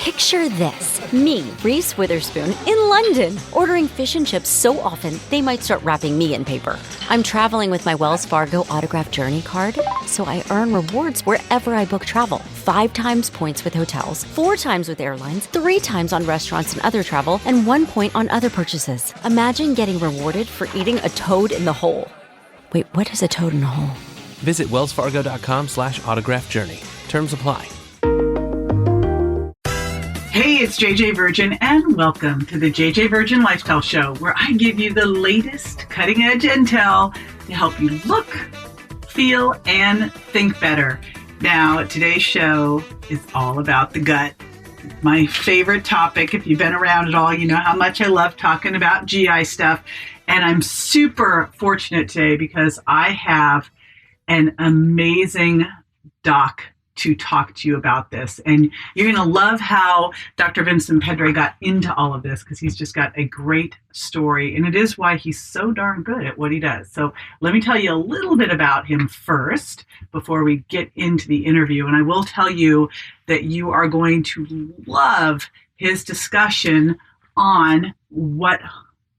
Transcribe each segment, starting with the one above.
Picture this. Me, Reese Witherspoon, in London, ordering fish and chips so often they might start wrapping me in paper. I'm traveling with my Wells Fargo Autograph Journey card, so I earn rewards wherever I book travel. 5 times points with hotels, 4 times with airlines, 3 times on restaurants and other travel, and 1 point on other purchases. Imagine getting rewarded for eating a toad in the hole. Wait, what is a toad in a hole? Visit wellsfargo.com/autograph journey. Terms apply. Hey, it's JJ Virgin, and welcome to the JJ Virgin Lifestyle Show, where I give you the latest cutting-edge intel to help you look, feel, and think better. Now, today's show is all about the gut. My favorite topic. If you've been around at all, you know how much I love talking about GI stuff. And I'm super fortunate today because I have an amazing doc to talk to you about this. And you're going to love how Dr. Vincent Pedre got into all of this, because he's just got a great story. And it is why he's so darn good at what he does. So let me tell you a little bit about him first before we get into the interview. And I will tell you that you are going to love his discussion on what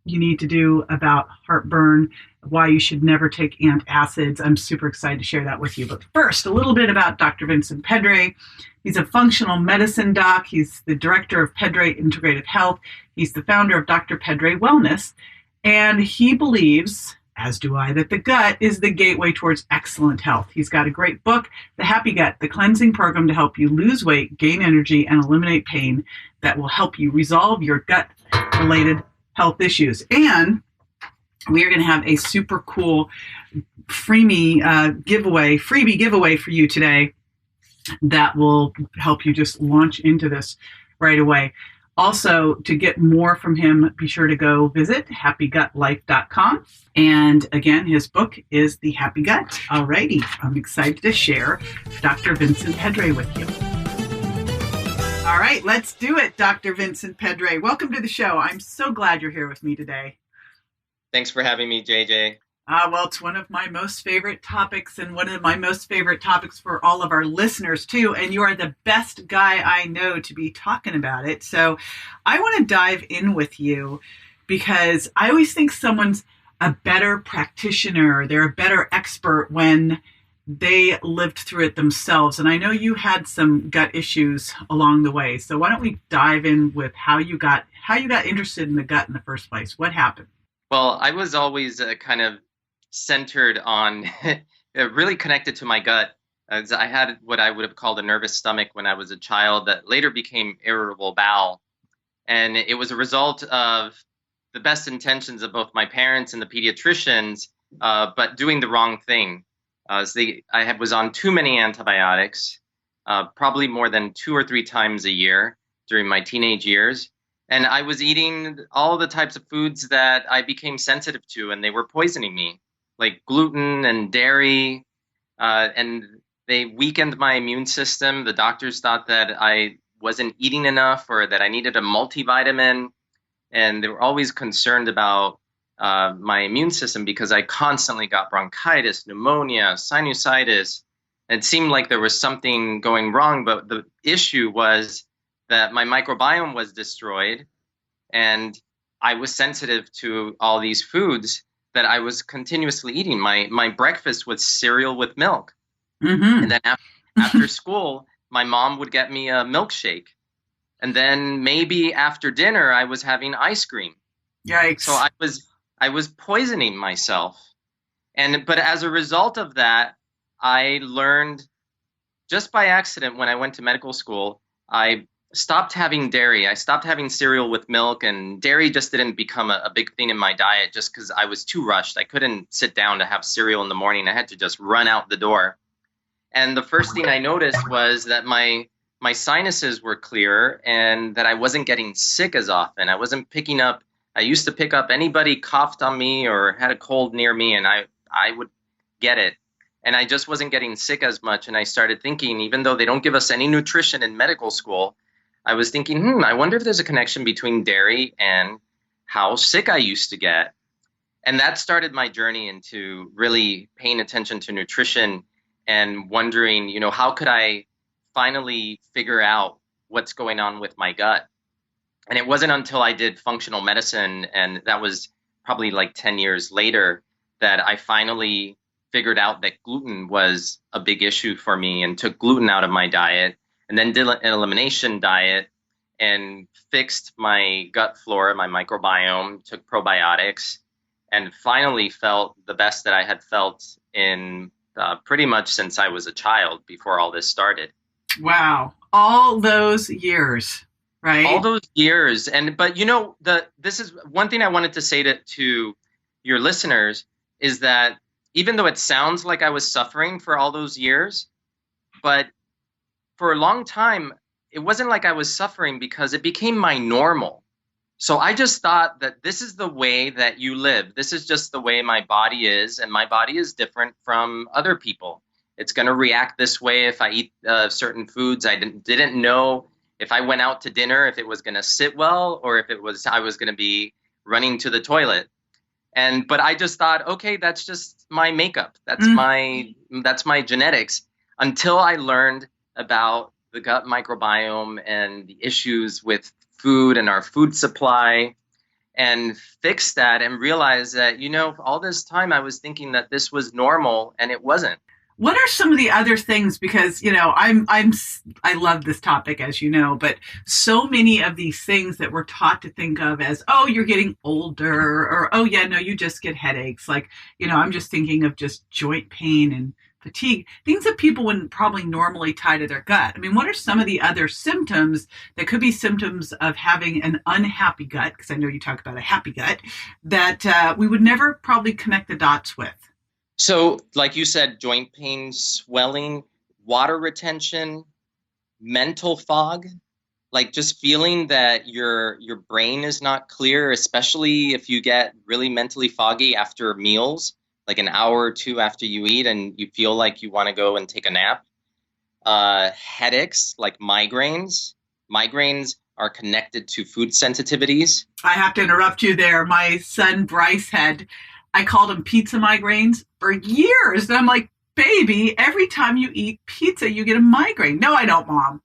you need to do about heartburn, why you should never take antacids. I'm super excited to share that with you. But first, a little bit about Dr. Vincent Pedre. He's a functional medicine doc. He's the director of Pedre Integrative Health. He's the founder of Dr. Pedre Wellness. And he believes, as do I, that the gut is the gateway towards excellent health. He's got a great book, The Happy Gut, the cleansing program to help you lose weight, gain energy, and eliminate pain that will help you resolve your gut-related health issues. And we are going to have a super cool freebie giveaway for you today that will help you just launch into this right away. Also, to get more from him, be sure to go visit happygutlife.com. And again, his book is The Happy Gut. Alrighty, I'm excited to share Dr. Vincent Pedre with you. All right, let's do it, Dr. Vincent Pedre. Welcome to the show. I'm so glad you're here with me today. Thanks for having me, JJ. Well, it's one of my most favorite topics, and one of my most favorite topics for all of our listeners, too. And you are the best guy I know to be talking about it. So I want to dive in with you because I always think someone's a better practitioner, they're a better expert when they lived through it themselves. And I know you had some gut issues along the way. So why don't we dive in with how you got interested in the gut in the first place? What happened? Well, I was always kind of centered on, really connected to my gut. As I had what I would have called a nervous stomach when I was a child that later became irritable bowel. And it was a result of the best intentions of both my parents and the pediatricians, but doing the wrong thing. I was on too many antibiotics, probably more than 2 or 3 times a year during my teenage years. And I was eating all the types of foods that I became sensitive to, and they were poisoning me, like gluten and dairy. And they weakened my immune system. The doctors thought that I wasn't eating enough or that I needed a multivitamin. And they were always concerned about my immune system because I constantly got bronchitis, pneumonia, sinusitis. It seemed like there was something going wrong, but the issue was that my microbiome was destroyed and I was sensitive to all these foods that I was continuously eating. My breakfast was cereal with milk. Mm-hmm. And then after school, my mom would get me a milkshake. And then maybe after dinner, I was having ice cream. Yikes. So I was poisoning myself. But as a result of that, I learned just by accident when I went to medical school, I stopped having dairy. I stopped having cereal with milk, and dairy just didn't become a big thing in my diet just because I was too rushed. I couldn't sit down to have cereal in the morning. I had to just run out the door. And the first thing I noticed was that my sinuses were clearer and that I wasn't getting sick as often. I used to pick up anybody coughed on me or had a cold near me, and I would get it. And I just wasn't getting sick as much. And I started thinking, even though they don't give us any nutrition in medical school, I was thinking, I wonder if there's a connection between dairy and how sick I used to get. And that started my journey into really paying attention to nutrition and wondering, how could I finally figure out what's going on with my gut. And it wasn't until I did functional medicine, and that was probably like 10 years later, that I finally figured out that gluten was a big issue for me and took gluten out of my diet, and then did an elimination diet and fixed my gut flora, my microbiome, took probiotics, and finally felt the best that I had felt in pretty much since I was a child before all this started. Wow. All those years, right? All those years. But this is one thing I wanted to say to your listeners, is that even though it sounds like I was suffering for all those years, but for a long time, it wasn't like I was suffering, because it became my normal. So I just thought that this is the way that you live. This is just the way my body is, and my body is different from other people. It's going to react this way if I eat certain foods. I didn't know if I went out to dinner, if it was going to sit well, or if I was going to be running to the toilet. But I just thought, okay, that's just my makeup. That's my genetics, until I learned about the gut microbiome and the issues with food and our food supply, and fixed that and realized that, all this time I was thinking that this was normal, and it wasn't. What are some of the other things? Because, I love this topic, as you know, but so many of these things that we're taught to think of as, oh, you're getting older, or, oh yeah, no, you just get headaches. Like, I'm just thinking of just joint pain and fatigue, things that people wouldn't probably normally tie to their gut. I mean, what are some of the other symptoms that could be symptoms of having an unhappy gut? Because I know you talk about a happy gut, that we would never probably connect the dots with. So, like you said, joint pain, swelling, water retention, mental fog, like just feeling that your brain is not clear, especially if you get really mentally foggy after meals, like an hour or two after you eat and you feel like you want to go and take a nap. Headaches, like migraines. Migraines are connected to food sensitivities. I have to interrupt you there. My son Bryce I called him pizza migraines for years. And I'm like, baby, every time you eat pizza, you get a migraine. No, I don't, Mom.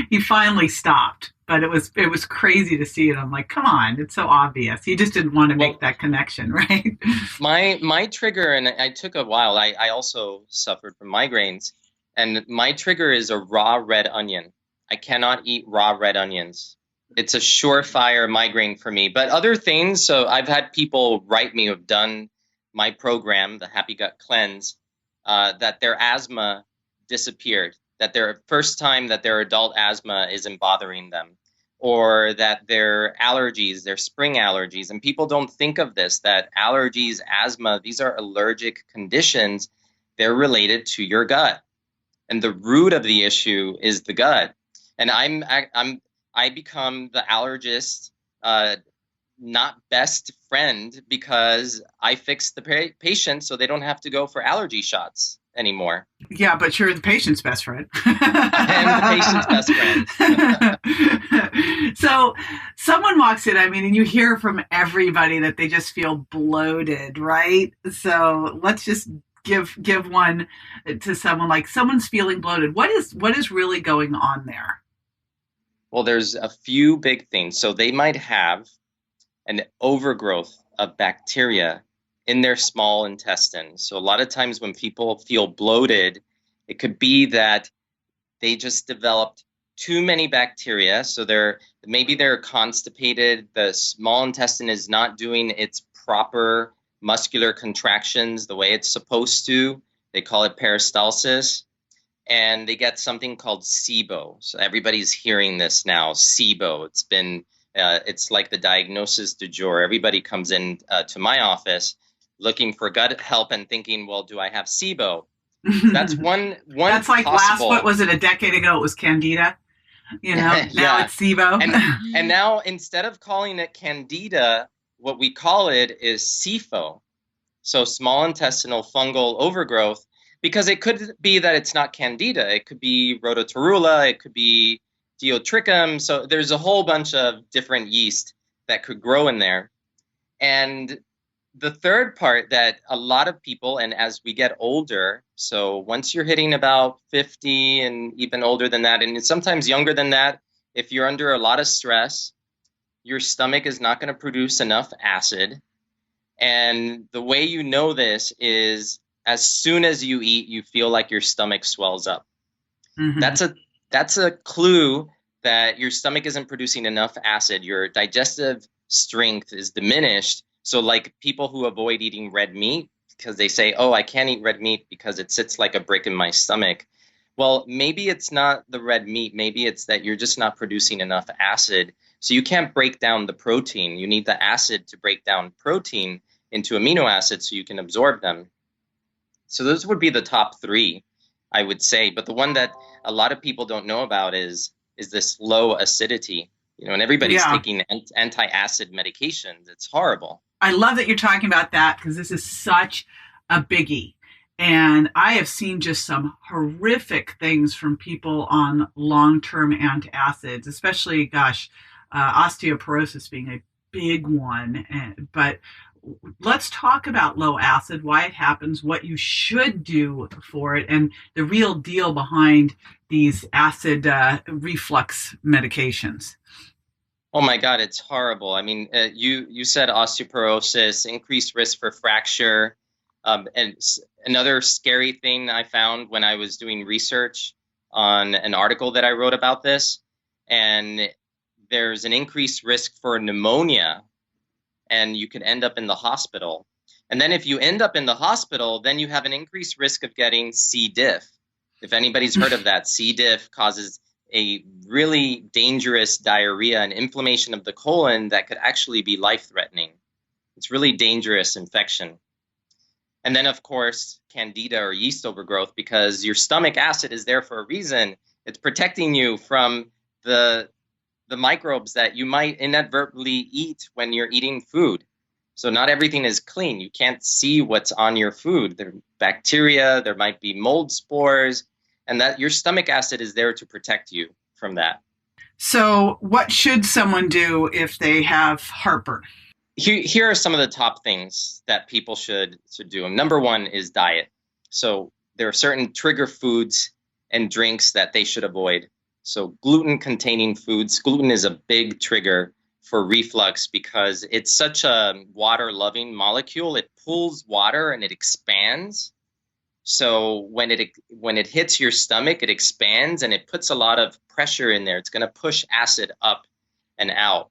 He finally stopped, but it was crazy to see it. I'm like, come on, it's so obvious. He just didn't want to make that connection, right? My trigger, and I took a while, I also suffered from migraines, and my trigger is a raw red onion. I cannot eat raw red onions. It's a surefire migraine for me. But other things, so I've had people write me who have done my program, the Happy Gut Cleanse, that their asthma disappeared, that their first time that their adult asthma isn't bothering them, or that their allergies, their spring allergies, and people don't think of this, that allergies, asthma, these are allergic conditions. They're related to your gut. And the root of the issue is the gut. And I become the allergist, not best friend, because I fix the patient so they don't have to go for allergy shots anymore. Yeah, but you're the patient's best friend. I am the patient's best friend. So someone walks in, and you hear from everybody that they just feel bloated, right? So let's just give one to someone, like someone's feeling bloated. What is really going on there? Well, there's a few big things. So they might have an overgrowth of bacteria in their small intestine. So a lot of times when people feel bloated, it could be that they just developed too many bacteria. So maybe they're constipated. The small intestine is not doing its proper muscular contractions the way it's supposed to. They call it peristalsis. And they get something called SIBO. So everybody's hearing this now, SIBO. It's like the diagnosis du jour. Everybody comes in to my office looking for gut help and thinking, well, do I have SIBO? That's one. That's like possible. what was it, a decade ago? It was Candida. Now it's SIBO. And now instead of calling it Candida, what we call it is SIFO. So small intestinal fungal overgrowth. Because it could be that it's not Candida. It could be Rhodotorula. It could be Diotrichum. So there's a whole bunch of different yeast that could grow in there. And the third part that a lot of people, and as we get older, so once you're hitting about 50 and even older than that, and sometimes younger than that, if you're under a lot of stress, your stomach is not going to produce enough acid. And the way you know this is as soon as you eat, you feel like your stomach swells up. Mm-hmm. That's a clue that your stomach isn't producing enough acid. Your digestive strength is diminished. So like people who avoid eating red meat because they say, oh, I can't eat red meat because it sits like a brick in my stomach. Well, maybe it's not the red meat. Maybe it's that you're just not producing enough acid. So you can't break down the protein. You need the acid to break down protein into amino acids so you can absorb them. So those would be the top three, I would say. But the one that a lot of people don't know about is this low acidity. And everybody's taking anti-acid medications. It's horrible. I love that you're talking about that because this is such a biggie. And I have seen just some horrific things from people on long-term antacids, especially, osteoporosis being a big one. But let's talk about low acid, why it happens, what you should do for it, and the real deal behind these acid reflux medications. Oh my God, it's horrible. I mean, you said osteoporosis, increased risk for fracture. And another scary thing I found when I was doing research on an article that I wrote about this, and there's an increased risk for pneumonia, and you could end up in the hospital. And then if you end up in the hospital, then you have an increased risk of getting C. diff. If anybody's heard of that, C. diff causes a really dangerous diarrhea and inflammation of the colon that could actually be life-threatening. It's really dangerous infection. And then, of course, candida or yeast overgrowth, because your stomach acid is there for a reason. It's protecting you from the microbes that you might inadvertently eat when you're eating food. So not everything is clean. You can't see what's on your food. There are bacteria, there might be mold spores, and that your stomach acid is there to protect you from that. So what should someone do if they have heartburn? Here are some of the top things that people should do. And number one is diet. So there are certain trigger foods and drinks that they should avoid. So gluten-containing foods. Gluten is a big trigger for reflux because it's such a water-loving molecule. It pulls water and it expands. So when it hits your stomach, it expands and it puts a lot of pressure in there. It's going to push acid up and out.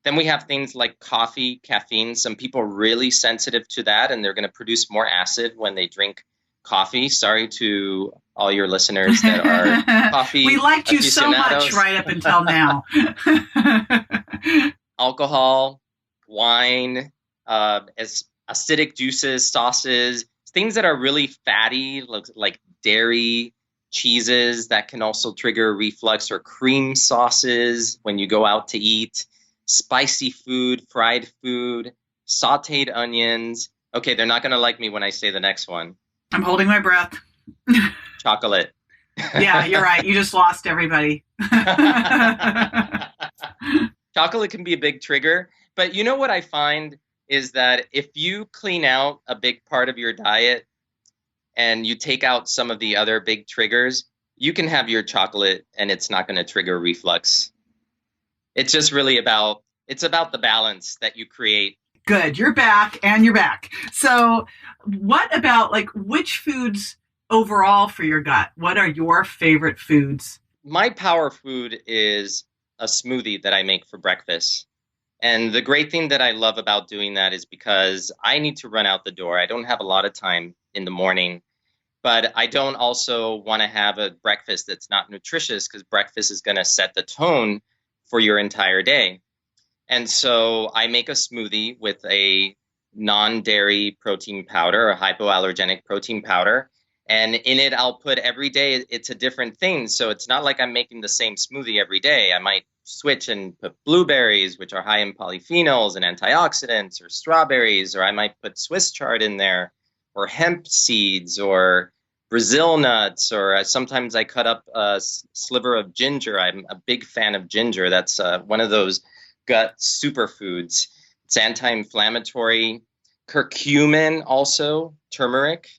Then we have things like coffee, caffeine. Some people are really sensitive to that, and they're going to produce more acid when they drink coffee. Sorry to all your listeners that are coffee We liked you so aficionados. much right up until now. Alcohol, wine, acidic juices, sauces, things that are really fatty, like dairy, cheeses that can also trigger reflux, or cream sauces when you go out to eat. Spicy food, fried food, sauteed onions. Okay, they're not going to like me when I say the next one. I'm holding my breath. Chocolate. Yeah, you're right. You just lost everybody. Chocolate can be a big trigger. But you know what I find is that if you clean out a big part of your diet and you take out some of the other big triggers, you can have your chocolate and it's not going to trigger reflux. It's just really about the balance that you create. Good. You're back and you're back. So what about which foods overall for your gut? What are your favorite foods? My power food is a smoothie that I make for breakfast. And the great thing that I love about doing that is because I need to run out the door. I don't have a lot of time in the morning, but I don't also want to have a breakfast that's not nutritious, because breakfast is going to set the tone for your entire day. And so I make a smoothie with a non-dairy protein powder, a hypoallergenic protein powder. And in it, I'll put every day, it's a different thing. So it's not like I'm making the same smoothie every day. I might switch and put blueberries, which are high in polyphenols and antioxidants, or strawberries, or I might put Swiss chard in there, or hemp seeds, or Brazil nuts, or sometimes I cut up a sliver of ginger. I'm a big fan of ginger. That's one of those gut superfoods. It's anti-inflammatory, Curcumin also, turmeric.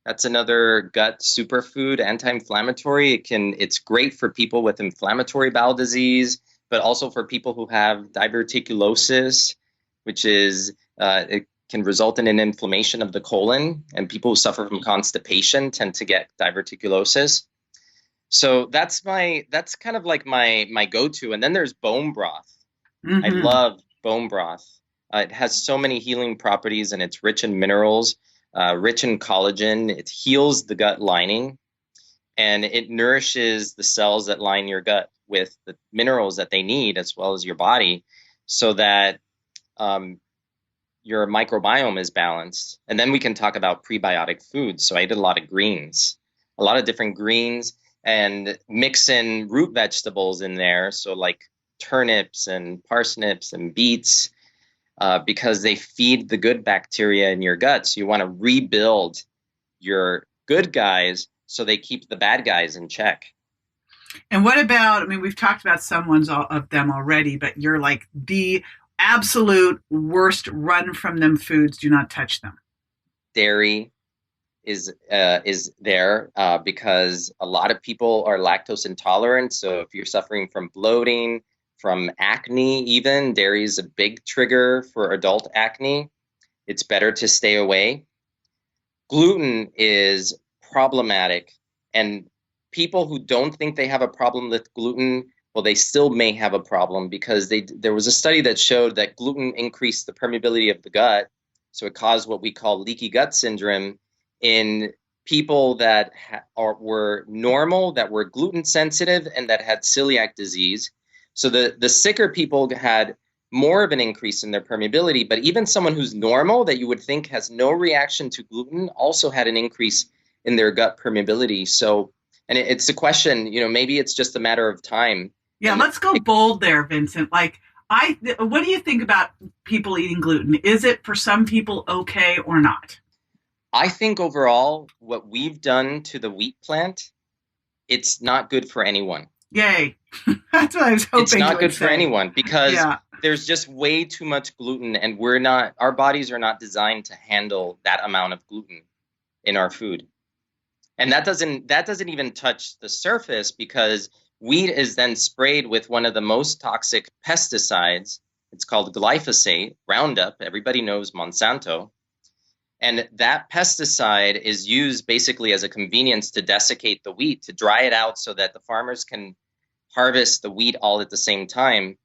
That's another gut superfood, anti-inflammatory. It's great for people with inflammatory bowel disease, but also for people who have diverticulosis, which is it can result in an inflammation of the colon, and people who suffer from constipation tend to get diverticulosis. So that's kind of like my go-to. And then there's bone broth. I love bone broth. It has so many healing properties, and it's rich in minerals, rich in collagen. It heals the gut lining, and it nourishes the cells that line your gut with the minerals that they need, as well as your body, so that your microbiome is balanced. And then we can talk about prebiotic foods. So I did a lot of greens, a lot of different greens, and mix in root vegetables in there. So like turnips and parsnips and beets, because they feed the good bacteria in your gut. So you want to rebuild your good guys so they keep the bad guys in check. And what about, I mean, we've talked about some ones of them already, but you're like the absolute worst run from them foods. Do not touch them. Dairy is there because a lot of people are lactose intolerant. So if you're suffering from bloating, from acne even, dairy is a big trigger for adult acne. It's better to stay away. Gluten is problematic, and people who don't think they have a problem with gluten, well, they still may have a problem, because there was a study that showed that gluten increased the permeability of the gut. So it caused what we call leaky gut syndrome in people that were normal, that were gluten sensitive, and that had celiac disease. So the sicker people had more of an increase in their permeability, but even someone who's normal, that you would think has no reaction to gluten, also had an increase in their gut permeability. So, and it's a question, maybe it's just a matter of time. Yeah, let's go bold there, Vincent. Like, what do you think about people eating gluten? Is it for some people okay or not? I think overall, what we've done to the wheat plant, it's not good for anyone. Yay. That's what I was hoping. It's not good for anyone, because there's just way too much gluten, and our bodies are not designed to handle that amount of gluten in our food. And that doesn't even touch the surface, because wheat is then sprayed with one of the most toxic pesticides. It's called glyphosate, Roundup. Everybody knows Monsanto. And that pesticide is used basically as a convenience to desiccate the wheat, to dry it out so that the farmers can harvest the wheat all at the same time.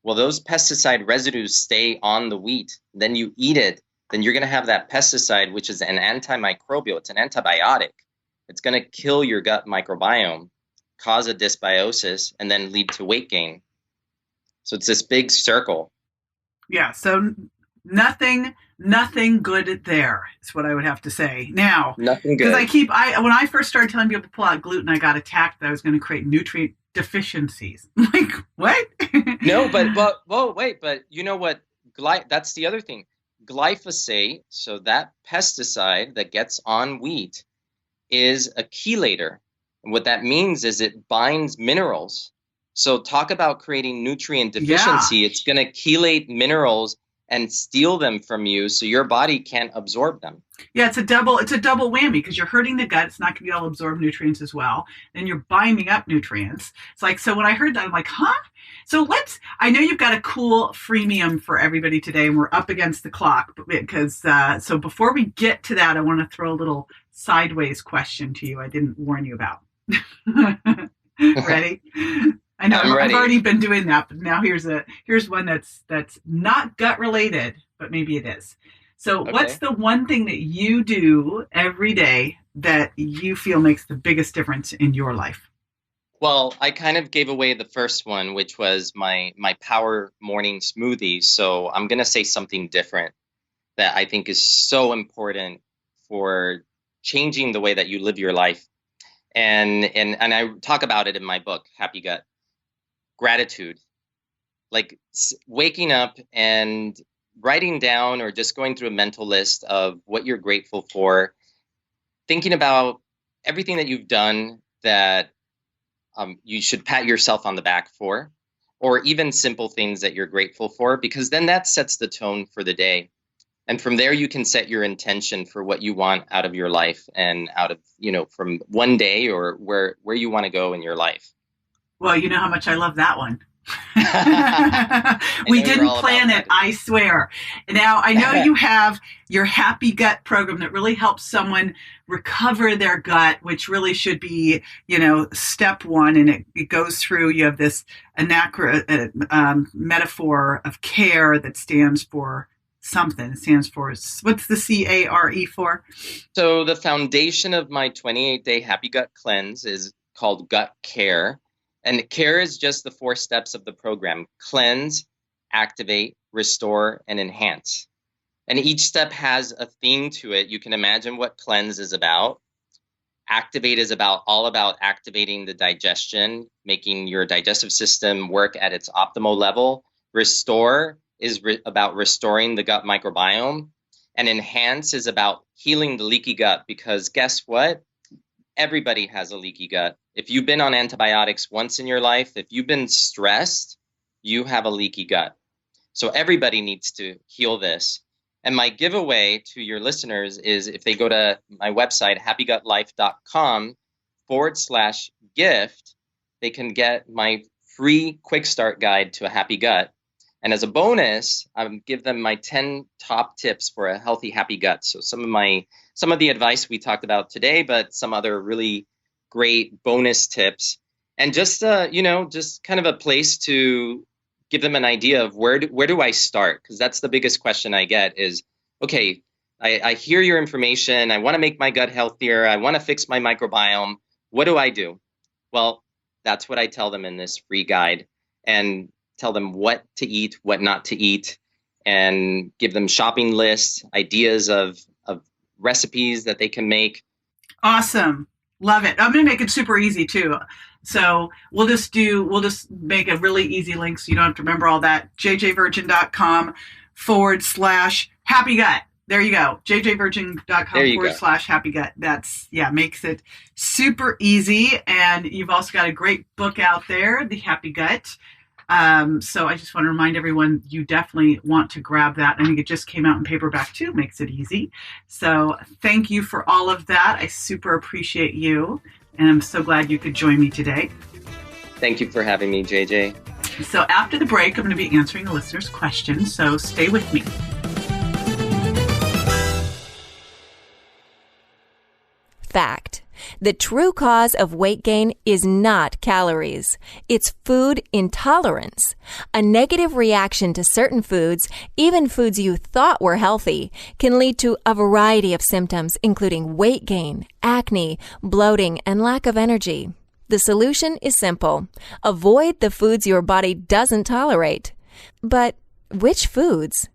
Well, those pesticide residues stay on the wheat. Then you eat it, then you're going to have that pesticide, which is an antimicrobial. It's an antibiotic. It's going to kill your gut microbiome, cause a dysbiosis, and then lead to weight gain. So it's this big circle. Yeah, so nothing good there is what I would have to say. Now, nothing good. Because when I first started telling people to pull out gluten, I got attacked that I was going to create nutrient deficiencies. I'm like, what? No, but you know what? That's the other thing. Glyphosate, so that pesticide that gets on wheat, is a chelator. And what that means is it binds minerals. So talk about creating nutrient deficiency. Yeah. It's going to chelate minerals and steal them from you, so your body can't absorb them. Yeah, it's a double whammy, because you're hurting the gut. It's not going to be able to absorb nutrients as well. Then you're binding up nutrients. It's like, so when I heard that, I'm like, huh? So I know you've got a cool freemium for everybody today, and we're up against the clock, because so before we get to that, I want to throw a little sideways question to you I didn't warn you about. Ready? I know I've already been doing that, but now here's one that's not gut related, but maybe it is. So What's the one thing that you do every day that you feel makes the biggest difference in your life? Well, I kind of gave away the first one, which was my power morning smoothie. So I'm going to say something different that I think is so important for changing the way that you live your life. And I talk about it in my book, Happy Gut. Gratitude, like waking up and writing down, or just going through a mental list of what you're grateful for, thinking about everything that you've done that you should pat yourself on the back for, or even simple things that you're grateful for, because then that sets the tone for the day. And from there, you can set your intention for what you want out of your life and out of, from one day or where you want to go in your life. Well, you know how much I love that one. We didn't plan it, I swear. Now, I know you have your Happy Gut program that really helps someone recover their gut, which really should be, step one. And it goes through, you have this metaphor of care that stands for something. It stands for, what's the CARE for? So the foundation of my 28-day Happy Gut Cleanse is called Gut Care. And care is just the 4 steps of the program: cleanse, activate, restore, and enhance. And each step has a theme to it. You can imagine what cleanse is about. Activate is all about activating the digestion, making your digestive system work at its optimal level. Restore is about restoring the gut microbiome. And enhance is about healing the leaky gut, because guess what? Everybody has a leaky gut. If you've been on antibiotics once in your life, if you've been stressed, you have a leaky gut. So everybody needs to heal this. And my giveaway to your listeners is, if they go to my website, happygutlife.com/gift, they can get my free quick start guide to a happy gut. And as a bonus, I'll give them my 10 top tips for a healthy, happy gut. So some of the advice we talked about today, but some other really great bonus tips, and just kind of a place to give them an idea of where do I start? Because that's the biggest question I get is, okay, I hear your information. I want to make my gut healthier. I want to fix my microbiome. What do I do? Well, that's what I tell them in this free guide, and tell them what to eat, what not to eat, and give them shopping lists, ideas of recipes that they can make. Awesome. Love it. I'm going to make it super easy too. So we'll just make a really easy link so you don't have to remember all that. jjvirgin.com/happy gut. There you go. jjvirgin.com/happy gut. That's, makes it super easy. And you've also got a great book out there, The Happy Gut. So I just want to remind everyone, you definitely want to grab that. I think it just came out in paperback too, makes it easy. So thank you for all of that. I super appreciate you. And I'm so glad you could join me today. Thank you for having me, JJ. So after the break, I'm going to be answering the listeners' questions. So stay with me. Fact. The true cause of weight gain is not calories. It's food intolerance. A negative reaction to certain foods, even foods you thought were healthy, can lead to a variety of symptoms, including weight gain, acne, bloating, and lack of energy. The solution is simple. Avoid the foods your body doesn't tolerate. But which foods?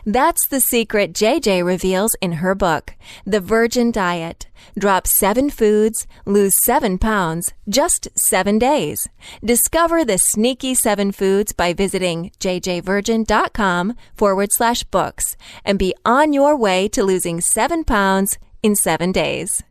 That's the secret JJ reveals in her book, The Virgin Diet. Drop 7 foods, lose 7 pounds, just 7 days. Discover the sneaky 7 foods by visiting jjvirgin.com/books and be on your way to losing 7 pounds in 7 days.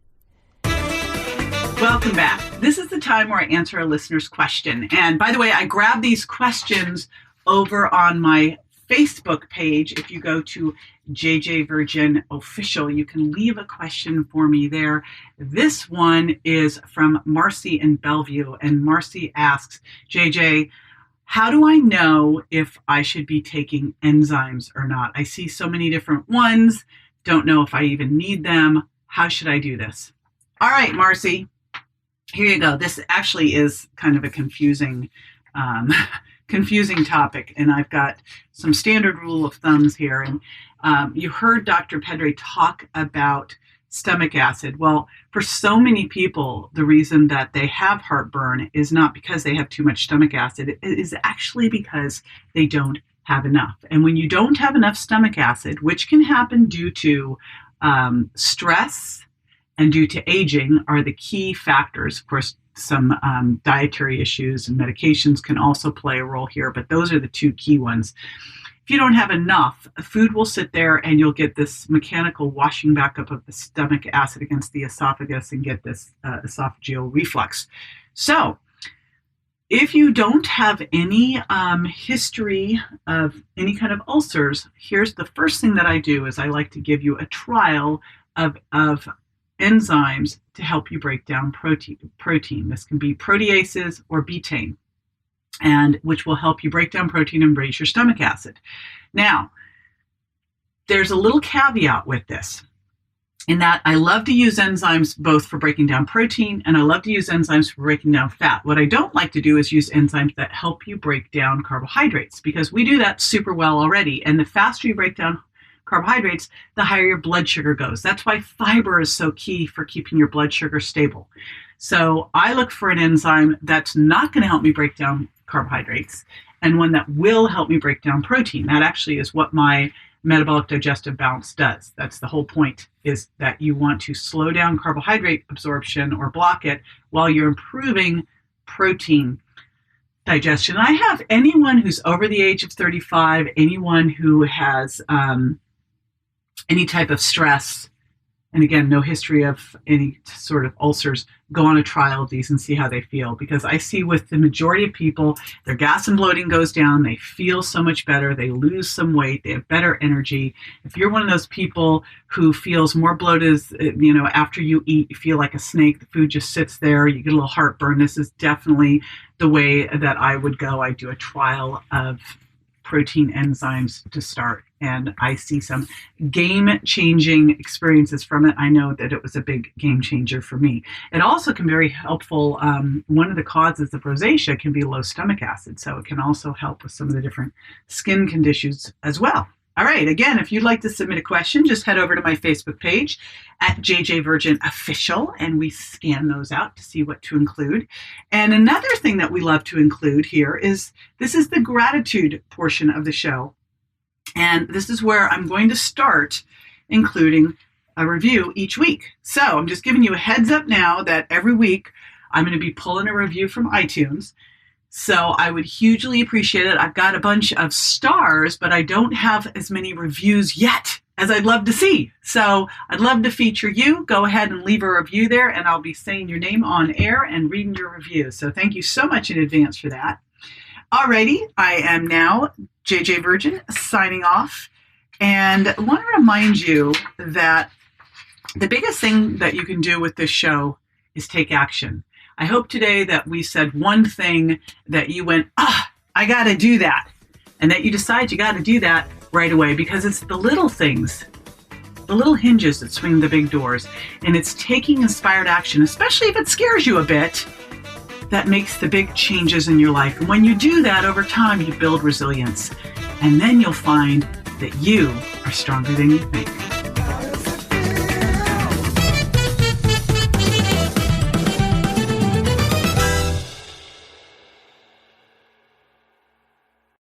Welcome back. This is the time where I answer a listener's question. And by the way, I grabbed these questions over on my Facebook page. If you go to JJ Virgin Official, you can leave a question for me there. This one is from Marcy in Bellevue, and Marcy asks, JJ, how do I know if I should be taking enzymes or not? I see so many different ones, don't know if I even need them. How should I do this? All right, Marcy, here you go. This actually is kind of a confusing topic, and I've got some standard rule of thumbs here. And you heard Dr. Pedre talk about stomach acid. Well, for so many people, the reason that they have heartburn is not because they have too much stomach acid. It is actually because they don't have enough. And when you don't have enough stomach acid, which can happen due to stress and due to aging, are the key factors. Of course, some dietary issues and medications can also play a role here, but those are the 2 key ones. If you don't have enough, food will sit there and you'll get this mechanical washing back up of the stomach acid against the esophagus and get this esophageal reflux. So If you don't have any history of any kind of ulcers, here's the first thing that I do is I like to give you a trial of enzymes to help you break down protein. This can be proteases or betaine, and which will help you break down protein and raise your stomach acid. Now, there's a little caveat with this, in that I love to use enzymes both for breaking down protein and I love to use enzymes for breaking down fat. What I don't like to do is use enzymes that help you break down carbohydrates, because we do that super well already. And the faster you break down carbohydrates, the higher your blood sugar goes. That's why fiber is so key for keeping your blood sugar stable. So I look for an enzyme that's not going to help me break down carbohydrates and one that will help me break down protein. That actually is what my metabolic digestive balance does. That's the whole point, is that you want to slow down carbohydrate absorption or block it while you're improving protein digestion. I have anyone who's over the age of 35, anyone who has any type of stress, and again, no history of any sort of ulcers, go on a trial of these and see how they feel. Because I see with the majority of people, their gas and bloating goes down, they feel so much better, they lose some weight, they have better energy. If you're one of those people who feels more bloated, after you eat, you feel like a snake, the food just sits there, you get a little heartburn, this is definitely the way that I would go. I do a trial of protein enzymes to start, and I see some game-changing experiences from it. I know that it was a big game changer for me. It also can be very helpful. One of the causes of rosacea can be low stomach acid, so it can also help with some of the different skin conditions as well. All right, again, if you'd like to submit a question, just head over to my Facebook page at JJ Virgin Official, and we scan those out to see what to include. And another thing that we love to include here is, this is the gratitude portion of the show. And this is where I'm going to start including a review each week. So I'm just giving you a heads up now that every week I'm going to be pulling a review from iTunes. So I would hugely appreciate it. I've got a bunch of stars, but I don't have as many reviews yet as I'd love to see. So I'd love to feature you. Go ahead and leave a review there, and I'll be saying your name on air and reading your review. So thank you so much in advance for that. Alrighty, I am now JJ Virgin signing off, and I want to remind you that the biggest thing that you can do with this show is take action. I hope today that we said one thing that you went, I got to do that. And that you decide you got to do that right away, because it's the little things, the little hinges that swing the big doors. And it's taking inspired action, especially if it scares you a bit, that makes the big changes in your life. And when you do that over time, you build resilience. And then you'll find that you are stronger than you think.